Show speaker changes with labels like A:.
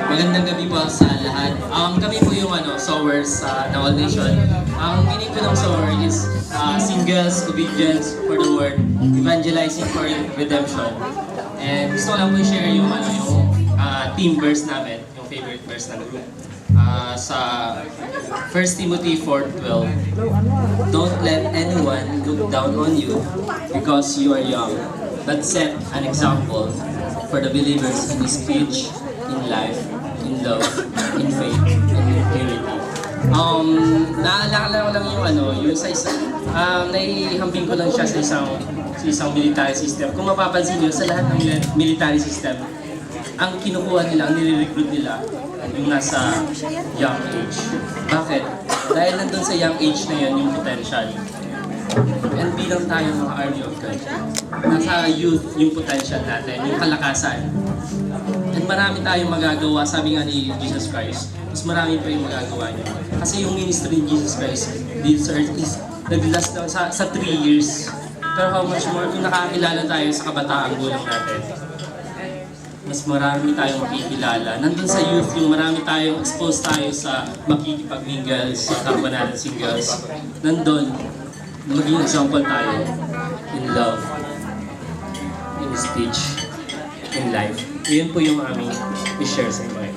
A: Magandang gabi po sa lahat. Kami po yung sowers ng All Nation. Ang meaning po ng sower is singles, obedience for the word, evangelizing for redemption. And gusto ko lang po i-share yung team verse namin, yung favorite verse ng group. Sa 1 Timothy 4:12, don't let anyone look down on you because you are young, but set an example for the believers in speech, in life, in love, in faith, and in purity. Naalala ko lang yung sa naihambing ko lang siya sa isang military system. Kung mapapansin niyo, sa lahat ng military system, ang kinukuha nila, ang nire-recruit nila, yung nasa young age. Bakit? Dahil nandun sa young age na yun, yung potential. And bilang tayo mga Army of God, nasa youth yung potential natin, yung kalakasan. And marami tayong magagawa, sabi nga ni Jesus Christ, mas marami pa yung magagawa niyo. Kasi yung ministry ni Jesus Christ, this earth is nag-last sa 3 years. Pero how much more kung nakakilala tayo sa kabataang gulang natin, mas marami tayong makikilala. Nandun sa youth, yung marami tayong exposed tayo sa makikipag-mingle, sa kapwa natin singles. Nandun, maging example tayo in love, in speech, in life. Yun po yung aming i-share sa inyo.